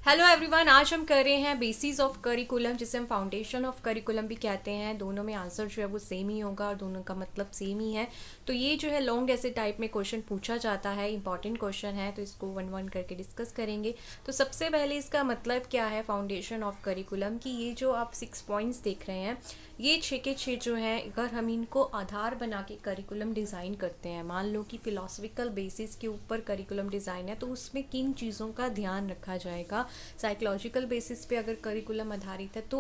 Hello everyone, आज हम कर रहे हैं बेसिस ऑफ करिकुलम, जिसे हम फाउंडेशन ऑफ करिकुलम भी कहते हैं। दोनों में आंसर जो है वो सेम ही होगा और दोनों का मतलब सेम ही है। तो ये जो है लॉन्ग ऐसे टाइप में क्वेश्चन पूछा जाता है, इंपॉर्टेंट क्वेश्चन है, तो इसको वन वन करके डिस्कस करेंगे। तो सबसे पहले इसका मतलब क्या है फाउंडेशन ऑफ करिकुलम की। ये जो आप 6 पॉइंट्स देख रहे हैं, ये 6 के 6 जो है, अगर हम इनको आधार बना के करिकुलम डिज़ाइन करते हैं, मान लो कि फिलोसफिकल बेसिस के ऊपर करिकुलम डिज़ाइन है, तो उसमें किन चीज़ों का ध्यान रखा जाएगा। साइकोलॉजिकल बेसिस पे अगर करिकुलम आधारित है तो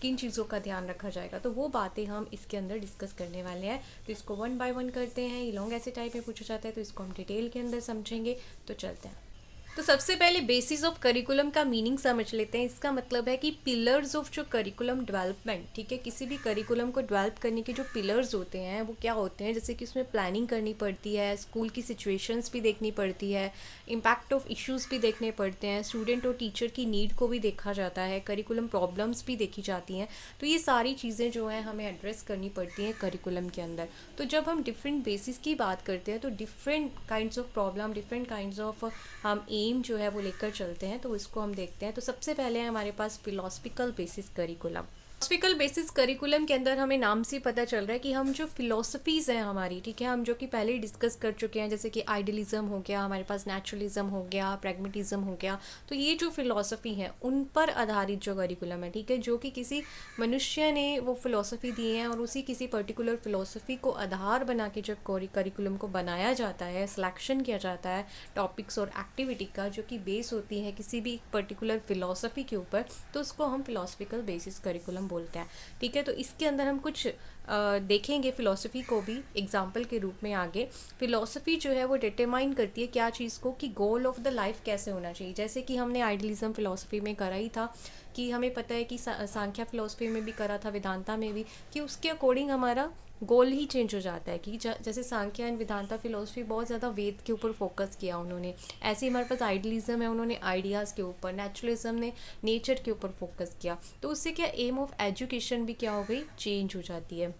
किन चीज़ों का ध्यान रखा जाएगा, तो वो बातें हम इसके अंदर डिस्कस करने वाले हैं। तो इसको वन बाय वन करते हैं। ये लॉन्ग ऐसे टाइप में पूछा जाता है, तो इसको हम डिटेल के अंदर समझेंगे। तो चलते हैं। तो सबसे पहले बेसिस ऑफ करिकुलम का मीनिंग समझ लेते हैं। इसका मतलब है कि पिलर्स ऑफ जो करिकुलम डेवलपमेंट, ठीक है, किसी भी करिकुलम को डेवलप करने के जो पिलर्स होते हैं वो क्या होते हैं। जैसे कि उसमें प्लानिंग करनी पड़ती है, स्कूल की सिचुएशंस भी देखनी पड़ती है, इम्पैक्ट ऑफ इश्यूज़ भी देखने पड़ते हैं, स्टूडेंट और टीचर की नीड को भी देखा जाता है, करिकुलम प्रॉब्लम्स भी देखी जाती हैं। तो ये सारी चीज़ें जो हैं हमें एड्रेस करनी पड़ती हैं करिकुलम के अंदर। तो जब हम डिफरेंट बेसिस की बात करते हैं तो different kinds of problem, different kinds of हम एम जो है वो लेकर चलते हैं। तो इसको हम देखते हैं। तो सबसे पहले है हमारे पास philosophical basis curriculum. Philosophical basis curriculum के अंदर हमें नाम से पता चल रहा है कि हम जो फिलोसफीज़ हैं हमारी, ठीक है, हम जो कि पहले ही डिस्कस कर चुके हैं, जैसे कि आइडियलिज्म हो गया, हमारे पास नेचुरलिज्म हो गया, प्रैग्मेटिज्म हो गया। तो ये जो फिलोसफी है उन पर आधारित जो करिकुलम है, ठीक है, जो कि किसी मनुष्य ने वो फिलोसफी दी है और उसी किसी पर्टिकुलर फिलोसफी को आधार बना के जब करिकुलम को बनाया जाता है, सिलेक्शन किया जाता है टॉपिक्स और एक्टिविटी का, जो कि बेस होती है किसी भी पर्टिकुलर फिलोसफी के ऊपर, तो उसको हम फिलोसफिकल बेसिस करिकुलम बोलते हैं। ठीक है, तो इसके अंदर हम कुछ देखेंगे फिलॉसफी को भी एग्जाम्पल के रूप में आगे। फिलॉसफी जो है वो डिटरमाइन करती है क्या चीज़ को, कि गोल ऑफ द लाइफ कैसे होना चाहिए। जैसे कि हमने आइडियलिज्म फिलॉसफी में करा ही था, कि हमें पता है कि सांख्या फिलॉसफी में भी करा था, वेदांता में भी, कि उसके अकॉर्डिंग हमारा गोल ही चेंज हो जाता है। कि जैसे सांख्या एंड वेदांता फिलोसफी बहुत ज़्यादा वेद के ऊपर फोकस किया उन्होंने, ऐसे ही हमारे पास आइडियलिज्म है, उन्होंने आइडियाज़ के ऊपर, नेचुरलिज्म ने नेचर के ऊपर फोकस किया। तो उससे क्या एम ऑफ एजुकेशन भी क्या हो गई, चेंज हो जाती है।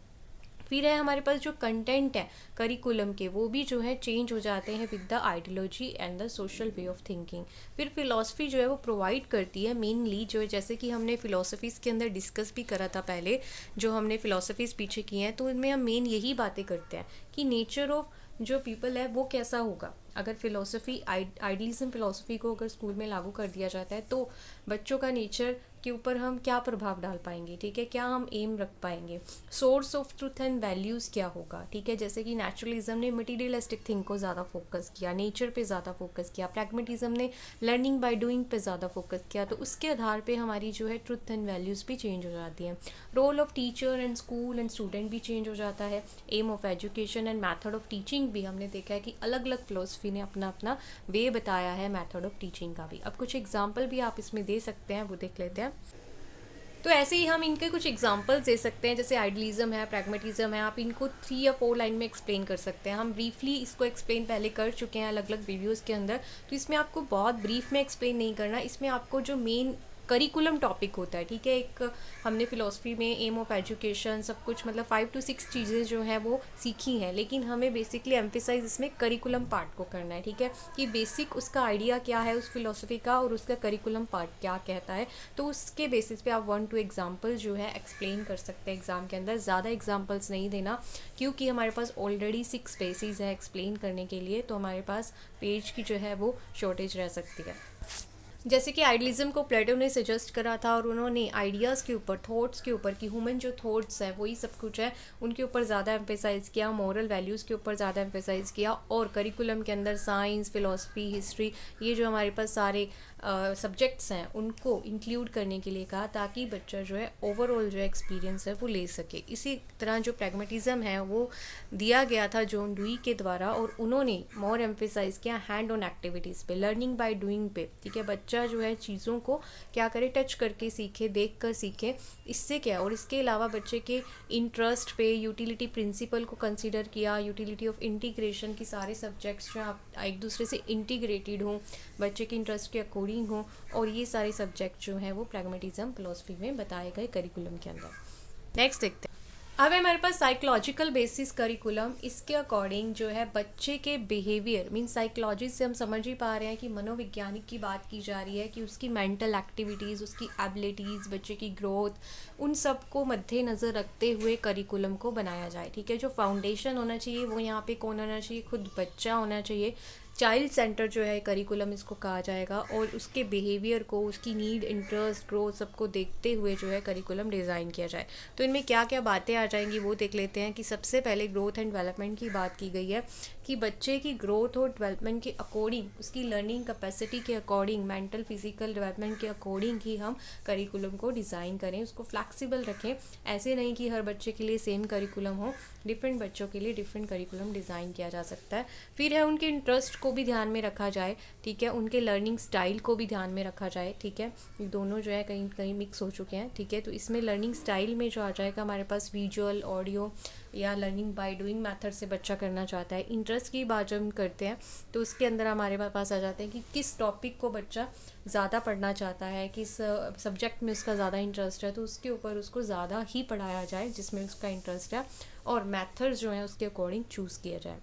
फिर है हमारे पास जो कंटेंट है करिकुलम के, वो भी जो है चेंज हो जाते हैं with the ideology and the social way of thinking. फिर फिलॉसफी जो है वो प्रोवाइड करती है मेनली, जो जैसे कि हमने फिलोसफीज़ के अंदर डिस्कस भी करा था पहले, जो हमने फिलोसफीज़ पीछे की हैं, तो इनमें हम मेन यही बातें करते हैं कि नेचर ऑफ जो पीपल है वो कैसा होगा। अगर फिलोसफी आइडियलिज्म फिलोसफी को अगर स्कूल में लागू कर दिया जाता है तो बच्चों का नेचर के ऊपर हम क्या प्रभाव डाल पाएंगे, ठीक है, क्या हम एम रख पाएंगे, source of truth and values क्या होगा। ठीक है, जैसे कि नेचुरलिज्म ने मटीरियलिस्टिक थिंग को ज़्यादा फोकस किया, नेचर पे ज़्यादा फोकस किया, प्रैग्मेटिज्म ने लर्निंग बाय डूइंग पे ज़्यादा फोकस किया। तो उसके आधार पे हमारी जो है ट्रूथ एंड वैल्यूज़ भी चेंज हो जाती हैं। Role of teacher and school and student भी चेंज हो जाता है। Aim of education and method of teaching भी हमने देखा है कि अलग अलग फिलोसफी ने अपना अपना वे बताया है मैथड ऑफ टीचिंग का भी। अब कुछ एग्जाम्पल भी आप इसमें दे सकते हैं, वो देख लेते हैं। तो ऐसे ही हम इनके कुछ एग्जांपल्स दे सकते हैं। जैसे आइडियलिज्म है, प्रैग्मेटिज्म है, आप इनको 3 या 4 लाइन में एक्सप्लेन कर सकते हैं। हम ब्रीफली इसको एक्सप्लेन पहले कर चुके हैं अलग अलग वीडियोस के अंदर, तो इसमें आपको बहुत ब्रीफ में एक्सप्लेन नहीं करना। इसमें आपको जो मेन करिकुलम टॉपिक होता है, ठीक है, एक हमने फिलोसफी में एम ऑफ एजुकेशन सब कुछ मतलब 5 to 6 चीज़ें जो हैं वो सीखी हैं, लेकिन हमें बेसिकली एम्फेसाइज इसमें करिकुलम पार्ट को करना है। ठीक है, कि बेसिक उसका आइडिया क्या है उस फिलोसफी का और उसका करिकुलम पार्ट क्या कहता है। तो उसके बेसिस पे आप 1-2 एग्जाम्पल जो है एक्सप्लेन कर सकते हैं एग्ज़ाम के अंदर। ज़्यादा एग्जाम्पल्स नहीं देना, क्योंकि हमारे पास ऑलरेडी 6 पेजेस है एक्सप्लेन करने के लिए, तो हमारे पास पेज की जो है वो शॉर्टेज रह सकती है। जैसे कि आइडियलिज्म को प्लेटो ने सजेस्ट करा था और उन्होंने आइडियाज़ के ऊपर, थॉट्स के ऊपर, कि ह्यूमन जो थॉट्स है वही सब कुछ है, उनके ऊपर ज़्यादा एम्फेसाइज़ किया, मॉरल वैल्यूज़ के ऊपर ज़्यादा एम्फेसाइज़ किया। और करिकुलम के अंदर साइंस, फिलोसफी, हिस्ट्री, ये जो हमारे पास सारे सब्जेक्ट्स हैं उनको इंक्लूड करने के लिए कहा, ताकि बच्चा जो है ओवरऑल जो एक्सपीरियंस है वो ले सके। इसी तरह जो प्रैग्मेटिज्म है वो दिया गया था जॉन डुई के द्वारा, और उन्होंने मोर एम्फेसाइज़ किया हैंड ऑन एक्टिविटीज़ पे, लर्निंग बाय डूइंग पे। ठीक है, बच्चा जो है चीज़ों को क्या करे, टच करके सीखे, देख कर सीखे। इससे क्या, और इसके अलावा बच्चे के इंटरेस्ट पे, यूटिलिटी प्रिंसिपल को कंसीडर किया, यूटिलिटी ऑफ इंटीग्रेशन की सारे सब्जेक्ट्स जो आप एक दूसरे से इंटीग्रेटेड हों, बच्चे के इंटरेस्ट के अकॉर्डिंग हों, और ये सारे सब्जेक्ट जो हैं वो प्रैग्मेटिज्म फिलोसफी में बताए गए करिकुलम के अंदर। नेक्स्ट देखते हैं। अब है हमारे पास साइकोलॉजिकल बेसिस करिकुलम। इसके अकॉर्डिंग जो है बच्चे के बिहेवियर मीन साइकोलॉजी से हम समझ ही पा रहे हैं कि मनोवैज्ञानिक की बात की जा रही है कि उसकी मेंटल एक्टिविटीज़, उसकी एबिलिटीज़, बच्चे की ग्रोथ, उन सब को मद्देनज़र रखते हुए करिकुलम को बनाया जाए। ठीक है, जो फाउंडेशन होना चाहिए वो यहाँ पे कौन होना चाहिए, खुद बच्चा होना चाहिए। चाइल्ड सेंटर जो है करिकुलम इसको कहा जाएगा, और उसके बिहेवियर को, उसकी नीड, इंटरेस्ट, ग्रोथ सबको देखते हुए जो है करिकुलम डिज़ाइन किया जाए। तो इनमें क्या क्या बातें आ जाएंगी वो देख लेते हैं। कि सबसे पहले ग्रोथ एंड डेवलपमेंट की बात की गई है कि बच्चे की ग्रोथ और डेवलपमेंट के अकॉर्डिंग, उसकी लर्निंग कैपेसिटी के अकॉर्डिंग, मेंटल फिजिकल डेवलपमेंट के अकॉर्डिंग ही हम करिकुलम को डिज़ाइन करें, उसको फ्लैक्सिबल रखें। ऐसे नहीं कि हर बच्चे के लिए सेम करिकुलम हो, डिफरेंट बच्चों के लिए डिफरेंट करिकुलम डिज़ाइन किया जा सकता है। फिर है उनके इंटरेस्ट को भी ध्यान में रखा जाए। ठीक है, उनके लर्निंग स्टाइल को भी ध्यान में रखा जाए। ठीक है, ये दोनों जो है कहीं कहीं मिक्स हो चुके हैं। ठीक है, तो इसमें लर्निंग स्टाइल में जो आ जाएगा हमारे पास विजुअल, ऑडियो या लर्निंग बाय डूइंग मेथड से बच्चा करना चाहता है। इंटरेस्ट की बात जब हम करते हैं तो उसके अंदर हमारे पास आ जाते हैं कि किस टॉपिक को बच्चा ज़्यादा पढ़ना चाहता है, किस सब्जेक्ट में उसका ज़्यादा इंटरेस्ट है, तो उसके ऊपर उसको ज़्यादा ही पढ़ाया जाए जिसमें उसका इंटरेस्ट है, और मेथड्स जो हैं उसके अकॉर्डिंग चूज़ किया जाए।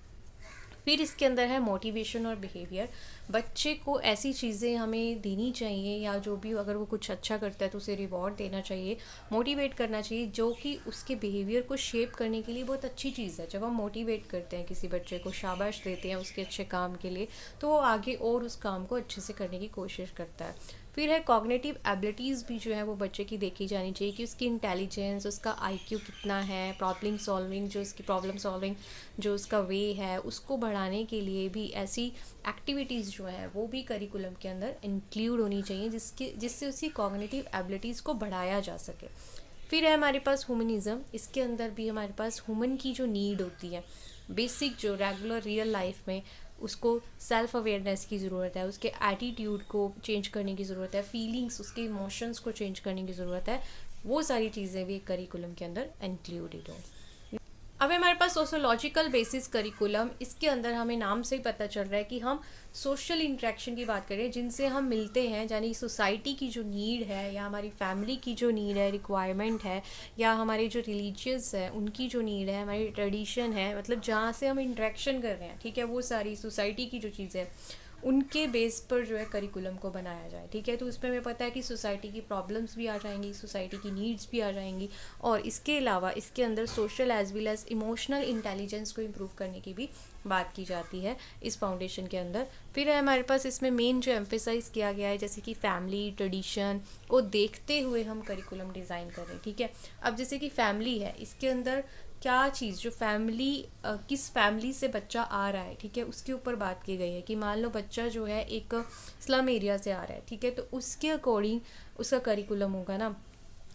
फिर इसके अंदर है मोटिवेशन और बिहेवियर। बच्चे को ऐसी चीज़ें हमें देनी चाहिए, या जो भी अगर वो कुछ अच्छा करता है तो उसे रिवॉर्ड देना चाहिए, मोटिवेट करना चाहिए, जो कि उसके बिहेवियर को शेप करने के लिए बहुत अच्छी चीज़ है। जब हम मोटिवेट करते हैं किसी बच्चे को, शाबाश देते हैं उसके अच्छे काम के लिए, तो वो आगे और उस काम को अच्छे से करने की कोशिश करता है। फिर है कॉग्निटिव एबिलिटीज़ भी जो है वो बच्चे की देखी जानी चाहिए कि उसकी इंटेलिजेंस, उसका आईक्यू कितना है, प्रॉब्लम सॉल्विंग, जो उसकी प्रॉब्लम सॉल्विंग जो उसका वे है, उसको बढ़ाने के लिए भी ऐसी एक्टिविटीज़ जो है वो भी करिकुलम के अंदर इंक्लूड होनी चाहिए जिससे उसकी कॉग्निटिव एबिलिटीज़ को बढ़ाया जा सके। फिर है हमारे पास ह्यूमनिज़्म। इसके अंदर भी हमारे पास ह्यूमन की जो नीड होती है, बेसिक जो रेगुलर रियल लाइफ में उसको सेल्फ अवेयरनेस की ज़रूरत है, उसके एटीट्यूड को चेंज करने की ज़रूरत है, फीलिंग्स, उसके इमोशंस को चेंज करने की ज़रूरत है, वो सारी चीज़ें भी करिकुलम के अंदर इंक्लूडेड हो। अब हमारे पास सोशोलॉजिकल बेसिस करिकुलम। इसके अंदर हमें नाम से ही पता चल रहा है कि हम सोशल इंटरेक्शन की बात करें, जिनसे हम मिलते हैं, यानी सोसाइटी की जो नीड है, या हमारी फैमिली की जो नीड है, रिक्वायरमेंट है, या हमारे जो रिलीजियस है उनकी जो नीड है, हमारी ट्रेडिशन है, मतलब जहाँ से हम इंटरेक्शन कर रहे हैं, ठीक है, वो सारी सोसाइटी की जो चीज़ें हैं उनके बेस पर जो है करिकुलम को बनाया जाए। ठीक है, तो उसमें हमें पता है कि सोसाइटी की प्रॉब्लम्स भी आ जाएंगी, सोसाइटी की नीड्स भी आ जाएंगी, और इसके अलावा इसके अंदर social as well as emotional intelligence को इम्प्रूव करने की भी बात की जाती है इस फाउंडेशन के अंदर। फिर है हमारे पास इसमें मेन जो एम्फेसाइज किया गया है, जैसे कि फैमिली ट्रेडिशन को देखते हुए हम करिकुलम डिज़ाइन करें। ठीक है, अब जैसे कि फैमिली है, इसके अंदर क्या चीज़ जो फैमिली, किस फैमिली से बच्चा आ रहा है, ठीक है, उसके ऊपर बात की गई है। कि मान लो बच्चा जो है एक स्लम एरिया से आ रहा है, ठीक है, तो उसके अकॉर्डिंग उसका करिकुलम होगा ना।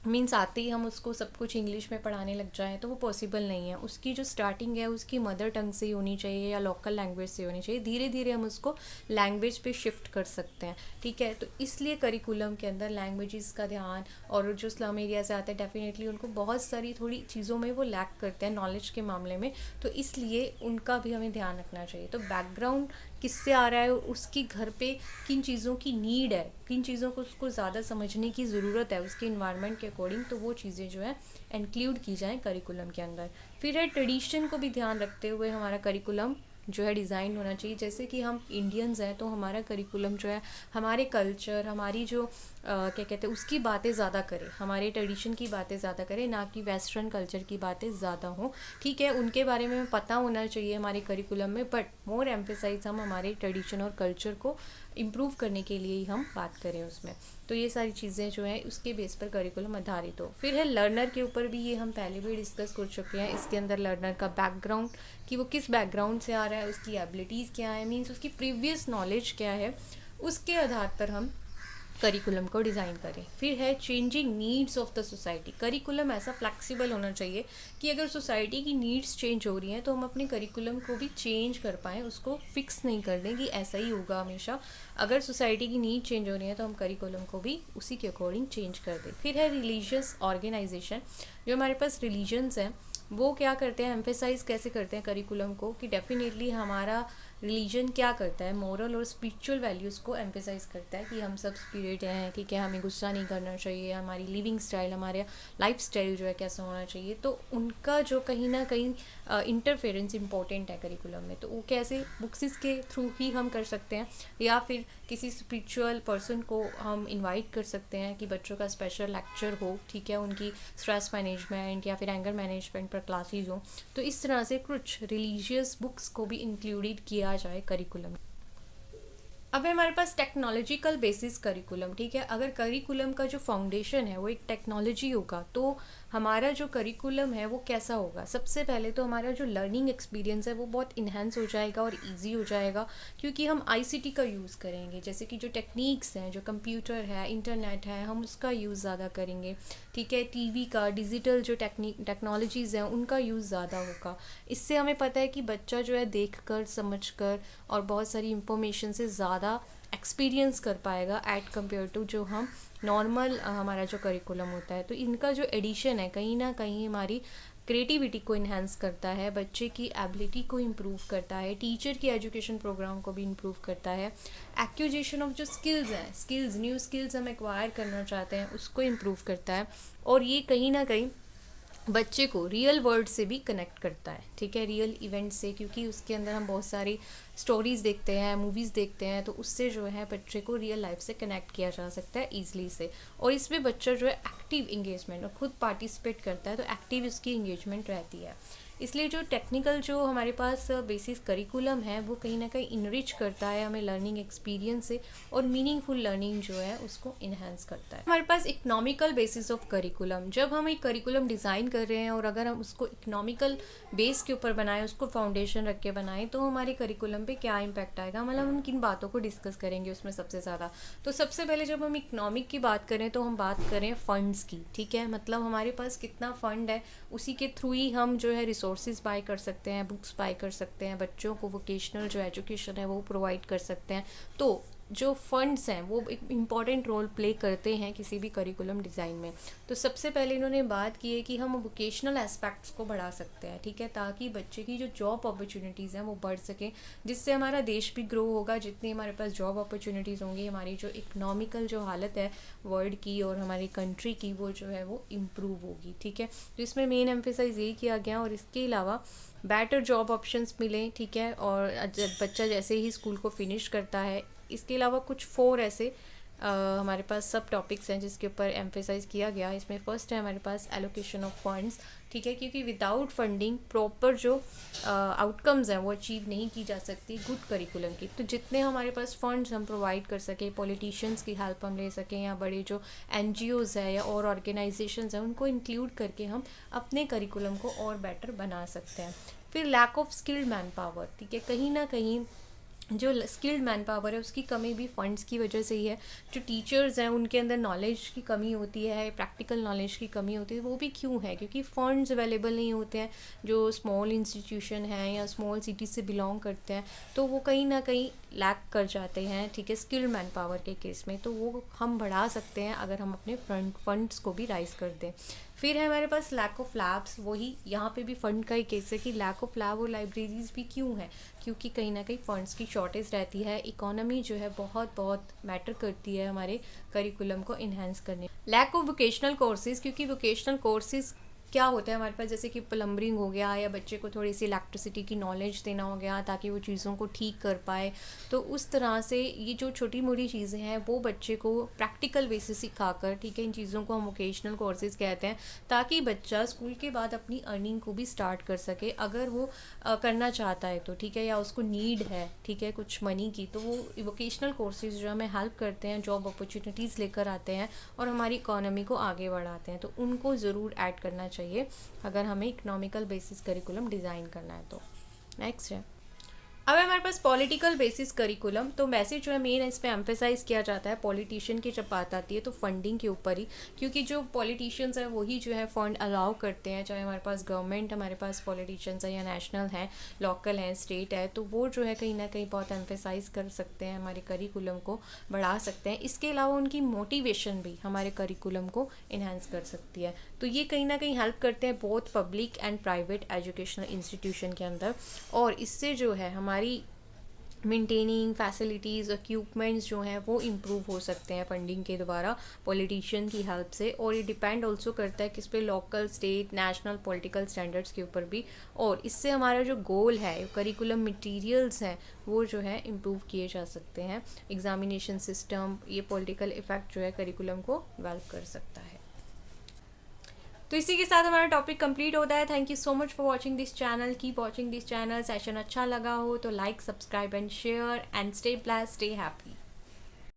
मीन्स आते ही हम उसको सब कुछ इंग्लिश में पढ़ाने लग जाएं तो वो पॉसिबल नहीं है। उसकी जो स्टार्टिंग है उसकी मदर टंग से ही होनी चाहिए या लोकल लैंग्वेज से होनी चाहिए। धीरे धीरे हम उसको लैंग्वेज पे शिफ्ट कर सकते हैं। ठीक है, तो इसलिए करिकुलम के अंदर लैंग्वेजेस का ध्यान, और जो स्लम एरिया से आते हैं डेफिनेटली उनको बहुत सारी थोड़ी चीज़ों में वो लैक करते हैं नॉलेज के मामले में, तो इसलिए उनका भी हमें ध्यान रखना चाहिए। तो बैकग्राउंड किससे आ रहा है, उसकी घर पे किन चीज़ों की नीड है, किन चीज़ों को उसको ज़्यादा समझने की ज़रूरत है उसके इन्वायरमेंट के अकॉर्डिंग, तो वो चीज़ें जो है इंक्लूड की जाएँ करिकुलम के अंदर। फिर है ट्रेडिशन को भी ध्यान रखते हुए हमारा करिकुलम जो है डिज़ाइन होना चाहिए। जैसे कि हम इंडियंस हैं तो हमारा करिकुलम जो है हमारे कल्चर, हमारी जो क्या कहते हैं उसकी बातें ज़्यादा करें, हमारे ट्रेडिशन की बातें ज़्यादा करें, ना कि वेस्टर्न कल्चर की बातें ज़्यादा हों। ठीक है, उनके बारे में पता होना चाहिए हमारे करिकुलम में, बट मोर एम्फेसाइज हम हमारे ट्रेडिशन और कल्चर को इम्प्रूव करने के लिए ही हम बात करें उसमें। तो ये सारी चीज़ें जो हैं उसके बेस पर करिकुलम आधारित हो। फिर है लर्नर के ऊपर भी, ये हम पहले भी डिस्कस कर चुके हैं। इसके अंदर लर्नर का बैकग्राउंड, कि वो किस बैकग्राउंड से आ रहा है, उसकी एबिलिटीज़ क्या है, मीन्स उसकी प्रीवियस नॉलेज क्या है, उसके आधार पर हम करिकुलम को डिज़ाइन करें। फिर है changing needs of the society. Curriculum ऐसा फ्लेक्सिबल होना चाहिए कि अगर सोसाइटी की नीड्स चेंज हो रही हैं तो हम अपने करिकुलम को भी चेंज कर पाएँ, उसको फिक्स नहीं कर दें कि ऐसा ही होगा हमेशा। अगर सोसाइटी की नीड चेंज हो रही है तो हम करिकुलम को भी उसी के अकॉर्डिंग चेंज कर दें। फिर है रिलीजियस ऑर्गेनाइजेशन। जो हमारे पास रिलीजन्स हैं वो क्या करते हैं, एम्फेसाइज कैसे करते हैं करिकुलम को, कि डेफिनेटली हमारा रिलीजन क्या करता है, मोरल और स्पिरिचुअल वैल्यूज़ को एम्फेसाइज करता है कि हम सब स्पिरिट हैं, ठीक है, हमें गुस्सा नहीं करना चाहिए, हमारी लिविंग स्टाइल, हमारे लाइफ स्टाइल जो है कैसा होना चाहिए। तो उनका जो कहीं ना कहीं इंटरफेरेंस इंपॉर्टेंट है करिकुलम में, तो वो कैसे बुक्स के थ्रू ही हम कर सकते हैं, या फिर किसी स्पिरिचुअल पर्सन को हम इनवाइट कर सकते हैं कि बच्चों का स्पेशल लेक्चर हो, ठीक है, उनकी स्ट्रेस मैनेजमेंट या फिर एंगर मैनेजमेंट पर क्लासेस हो। तो इस तरह से कुछ रिलीजियस बुक्स को भी इंक्लूडेड किया जाए करिकुलम। अब है हमारे पास टेक्नोलॉजिकल बेसिस करिकुलम, ठीक है। अगर करिकुलम का जो फाउंडेशन है वो एक टेक्नोलॉजी होगा, तो हमारा जो करिकुलम है वो कैसा होगा। सबसे पहले तो हमारा जो लर्निंग एक्सपीरियंस है वो बहुत इन्हेंस हो जाएगा और इजी हो जाएगा, क्योंकि हम आईसीटी का यूज़ करेंगे। जैसे कि जो टेक्निक्स हैं, जो कंप्यूटर है, इंटरनेट है, हम उसका यूज़ ज़्यादा करेंगे, ठीक है। टीवी का, डिजिटल जो टेक्नोलॉजीज़ हैं उनका यूज़ ज़्यादा होगा। इससे हमें पता है कि बच्चा जो है देख कर, समझ कर और बहुत सारी इंफॉर्मेशन से ज़्यादा एक्सपीरियंस कर पाएगा एट कम्पेयर टू जो हम नॉर्मल हमारा जो करिकुलम होता है। तो इनका जो एडिशन है कहीं ना कहीं हमारी क्रिएटिविटी को इन्हेंस करता है, बच्चे की एबिलिटी को इम्प्रूव करता है, टीचर की एजुकेशन प्रोग्राम को भी इम्प्रूव करता है, एक्विजिशन ऑफ जो स्किल्स हैं, स्किल्स, न्यू स्किल्स हम एक्वायर करना चाहते हैं उसको इम्प्रूव करता है। और ये कहीं ना कहीं बच्चे को रियल वर्ल्ड से भी कनेक्ट करता है, ठीक है, रियल इवेंट से, क्योंकि उसके अंदर हम बहुत सारी स्टोरीज़ देखते हैं, मूवीज़ देखते हैं, तो उससे जो है बच्चे को रियल लाइफ से कनेक्ट किया जा सकता है ईजिली से। और इसमें बच्चा जो है एक्टिव इंगेजमेंट और खुद पार्टिसिपेट करता है, तो एक्टिव उसकी इंगेजमेंट रहती है। इसलिए जो टेक्निकल जो हमारे पास बेसिस करिकुलम है वो कहीं ना कहीं इनरिच करता है हमें लर्निंग एक्सपीरियंस से, और मीनिंगफुल लर्निंग जो है उसको इन्हेंस करता है। हमारे पास इकोनॉमिकल बेसिस ऑफ करिकुलम, जब हम एक करिकुलम डिज़ाइन कर रहे हैं और अगर हम उसको इकोनॉमिकल बेस के ऊपर बनाएं, उसको फाउंडेशन रख के बनाएं, तो हमारे करिकुलम पे क्या इम्पैक्ट आएगा, मतलब हम किन बातों को डिस्कस करेंगे उसमें सबसे ज़्यादा। तो सबसे पहले जब हम इकोनॉमिक की बात करें तो हम बात करें फ़ंड्स की, ठीक है, मतलब हमारे पास कितना फ़ंड है, उसी के थ्रू ही हम जो है रिसोर्सेज बाय कर सकते हैं, बुक्स बाय कर सकते हैं, बच्चों को वोकेशनल जो एजुकेशन है वो प्रोवाइड कर सकते हैं। तो जो फंड्स हैं वो एक इम्पॉर्टेंट रोल प्ले करते हैं किसी भी करिकुलम डिज़ाइन में। तो सबसे पहले इन्होंने बात की है कि हम वोकेशनल एस्पेक्ट्स को बढ़ा सकते हैं, ठीक है, ताकि बच्चे की जो जॉब अपॉर्चुनिटीज़ हैं वो बढ़ सकें, जिससे हमारा देश भी ग्रो होगा। जितनी हमारे पास जॉब अपॉर्चुनिटीज़ होंगी, हमारी जो इकोनॉमिकल जो हालत है वर्ल्ड की और हमारी कंट्री की, वो जो है वो इम्प्रूव होगी, ठीक है। तो इसमें मेन एम्फेसाइज यही किया गया। और इसके अलावा बेटर जॉब ऑप्शंस मिलें, ठीक है, और बच्चा जैसे ही स्कूल को फिनिश करता है। इसके अलावा कुछ 4 ऐसे हमारे पास सब टॉपिक्स हैं जिसके ऊपर एम्फेसाइज किया गया। इसमें फर्स्ट है हमारे पास एलोकेशन ऑफ फंड्स, ठीक है, क्योंकि विदाउट फंडिंग प्रॉपर जो आउटकम्स हैं वो अचीव नहीं की जा सकती गुड करिकुलम की। तो जितने हमारे पास फंड्स हम प्रोवाइड कर सकें, पॉलिटिशियंस की हेल्प हम ले सकें, या बड़े जो NGOs है या और ऑर्गेनाइजेशंस हैं उनको इंक्लूड करके हम अपने करिकुलम को और बेटर बना सकते हैं। फिर lack of skilled manpower, ठीक है, कहीं ना कहीं जो स्किल्ड मैन पावर है उसकी कमी भी फंड्स की वजह से ही है। जो टीचर्स हैं उनके अंदर नॉलेज की कमी होती है, प्रैक्टिकल नॉलेज की कमी होती है, वो भी क्यों है, क्योंकि फंड्स अवेलेबल नहीं होते हैं। जो स्मॉल इंस्टीट्यूशन हैं या स्मॉल सिटी से बिलोंग करते हैं तो वो कहीं ना कहीं लैक कर जाते हैं, ठीक है, स्किल्ड मैन पावर के केस में। तो वो हम बढ़ा सकते हैं अगर हम अपने फंड्स को भी राइज कर दें। फिर है हमारे पास लैक ऑफ लैब्स, वही यहाँ पे भी फंड का ही केस है कि लैक ऑफ लैब और लाइब्रेरीज भी क्यों है, क्योंकि कहीं ना कहीं फंड्स की शॉर्टेज रहती है। इकोनॉमी जो है बहुत बहुत मैटर करती है हमारे करिकुलम को इन्हेंस करने। लैक ऑफ वोकेशनल कोर्सेज, क्योंकि वोकेशनल कोर्सेज क्या होता है हमारे पास, जैसे कि प्लम्बरिंग हो गया, या बच्चे को थोड़ी सी इलेक्ट्रिसिटी की नॉलेज देना हो गया ताकि वो चीज़ों को ठीक कर पाए। तो उस तरह से ये जो छोटी मोटी चीज़ें हैं वो बच्चे को प्रैक्टिकल बेसिस सिखाकर, ठीक है, इन चीज़ों को हम वोकेशनल कोर्सेज कहते हैं, ताकि बच्चा स्कूल के बाद अपनी अर्निंग को भी स्टार्ट कर सके अगर वो करना चाहता है तो, ठीक है, या उसको नीड है, ठीक है, कुछ मनी की। तो वो वोकेशनल कोर्सेज जो हमें हेल्प करते हैं, जॉब अपॉर्चुनिटीज़ लेकर आते हैं और हमारी इकोनॉमी को आगे बढ़ाते हैं, तो उनको ज़रूर ऐड करना चाहिए अगर हमें इकोनॉमिकल बेसिस करिकुलम डिज़ाइन करना है तो। नेक्स्ट है अब हमारे पास पॉलिटिकल बेसिस करिकुलम। तो मैसेज जो है मेन इस पर एम्फेसाइज किया जाता है पॉलिटिशियन की जब बात आती है तो फंडिंग के ऊपर ही, क्योंकि जो पॉलिटिशियंस हैं वही जो है फंड अलाउ करते हैं, चाहे हमारे पास गवर्नमेंट, हमारे पास पॉलिटिशियंस है या नेशनल हैं, लोकल हैं, स्टेट है, तो वो जो है कहीं ना कहीं बहुत एम्फेसाइज कर सकते हैं, हमारे करिकुलम को बढ़ा सकते हैं। इसके अलावा उनकी मोटिवेशन भी हमारे करिकुलम को इन्हेंस कर सकती है। तो ये कहीं ना कहीं हेल्प करते हैं both public and private educational institution के अंदर, और इससे जो है हमारी मेंटेनिंग फैसिलिटीज़ इक्विपमेंट्स जो हैं वो इम्प्रूव हो सकते हैं फंडिंग के द्वारा पॉलिटिशियन की हेल्प से। और ये डिपेंड ऑल्सो करता है किस पे, local state national political standards के ऊपर भी। और इससे हमारा जो गोल है, करिकुलम मटेरियल्स हैं वो जो है इम्प्रूव किए जा सकते हैं। एग्जामिनेशन सिस्टम, ये पॉलिटिकल इफ़ेक्ट जो है करिकुलम को डेवलप कर सकता है। तो इसी के साथ हमारा टॉपिक कंप्लीट होता है। Thank you so much for watching this channel, keep watching this channel. Session अच्छा लगा हो तो like, subscribe and share and stay blessed, stay happy.